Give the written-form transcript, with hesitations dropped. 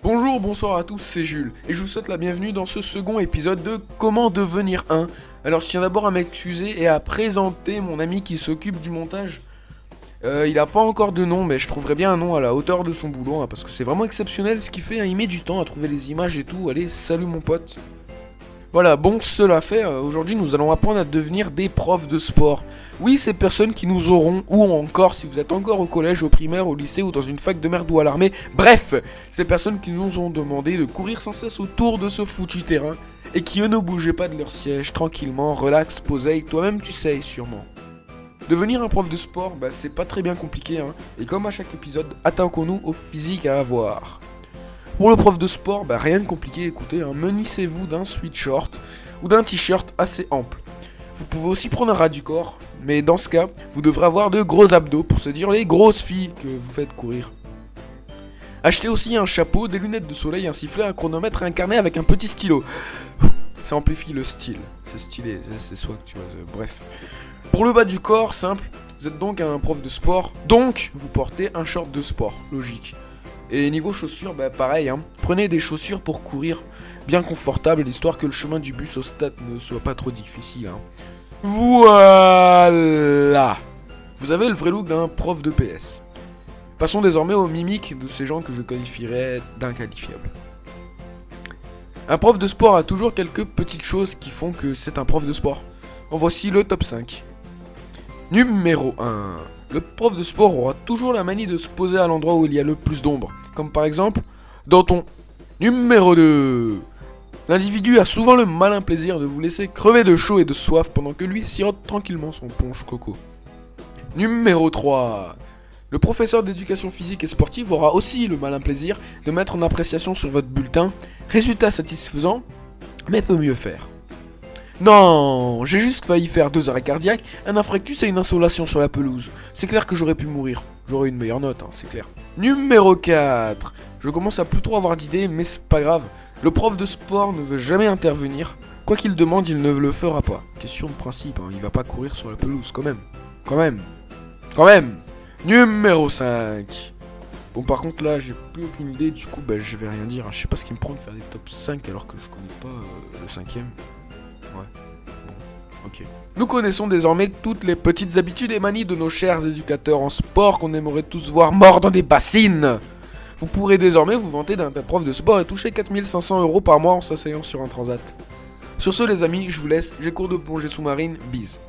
Bonjour, bonsoir à tous, c'est Jules, et je vous souhaite la bienvenue dans ce second épisode de Comment devenir un. Alors je tiens d'abord à m'excuser et à présenter mon ami qui s'occupe du montage. Il a pas encore de nom, mais je trouverai bien un nom à la hauteur de son boulot, hein, parce que c'est vraiment exceptionnel ce qu'il fait, hein, il met du temps à trouver les images et tout. Allez, salut mon pote. Voilà, bon, cela fait, aujourd'hui nous allons apprendre à devenir des profs de sport. Oui, ces personnes qui nous auront, ou encore, si vous êtes encore au collège, au primaire, au lycée ou dans une fac de merde ou à l'armée, bref, ces personnes qui nous ont demandé de courir sans cesse autour de ce foutu terrain, et qui eux ne bougeaient pas de leur siège, tranquillement, relax, posé, toi-même tu sais sûrement. Devenir un prof de sport, bah c'est pas très bien compliqué, hein, et comme à chaque épisode, attaquons-nous au physique à avoir. Pour le prof de sport, bah rien de compliqué, écoutez, hein, munissez-vous d'un sweatshirt ou d'un t-shirt assez ample. Vous pouvez aussi prendre un ras du corps, mais dans ce cas, vous devrez avoir de gros abdos pour se dire les grosses filles que vous faites courir. Achetez aussi un chapeau, des lunettes de soleil, un sifflet, un chronomètre et un carnet avec un petit stylo. Ça amplifie le style, c'est stylé, c'est soit que tu vois, bref. Pour le bas du corps, simple, vous êtes donc un prof de sport, donc vous portez un short de sport, logique. Et niveau chaussures, bah pareil, hein. Prenez des chaussures pour courir bien confortables, histoire que le chemin du bus au stade ne soit pas trop difficile. Hein. Voilà. Vous avez le vrai look d'un prof de PS. Passons désormais aux mimiques de ces gens que je qualifierais d'inqualifiables. Un prof de sport a toujours quelques petites choses qui font que c'est un prof de sport. En voici le top 5. Numéro 1. Le prof de sport aura toujours la manie de se poser à l'endroit où il y a le plus d'ombre. Comme par exemple, dans ton numéro 2. L'individu a souvent le malin plaisir de vous laisser crever de chaud et de soif pendant que lui sirote tranquillement son punch coco. Numéro 3. Le professeur d'éducation physique et sportive aura aussi le malin plaisir de mettre en appréciation sur votre bulletin résultat satisfaisant, mais peut mieux faire. Non, j'ai juste failli faire 2 arrêts cardiaques, un infarctus et une insolation sur la pelouse. C'est clair que j'aurais pu mourir. J'aurais une meilleure note, hein, c'est clair. Numéro 4. Je commence à plus trop avoir d'idées, mais c'est pas grave. Le prof de sport ne veut jamais intervenir. Quoi qu'il demande, il ne le fera pas. Question de principe, hein, il va pas courir sur la pelouse, quand même. Quand même. Numéro 5. Bon, par contre, là, j'ai plus aucune idée, du coup, bah, je vais rien dire. Hein. Je sais pas ce qui me prend de faire des top 5 alors que je connais pas le 5ème. Ouais, bon, ok. Nous connaissons désormais toutes les petites habitudes et manies de nos chers éducateurs en sport qu'on aimerait tous voir morts dans des bassines. Vous pourrez désormais vous vanter d'un prof de sport et toucher 4500 € par mois en s'asseyant sur un transat. Sur ce les amis, je vous laisse, j'ai cours de plongée sous-marine, bise.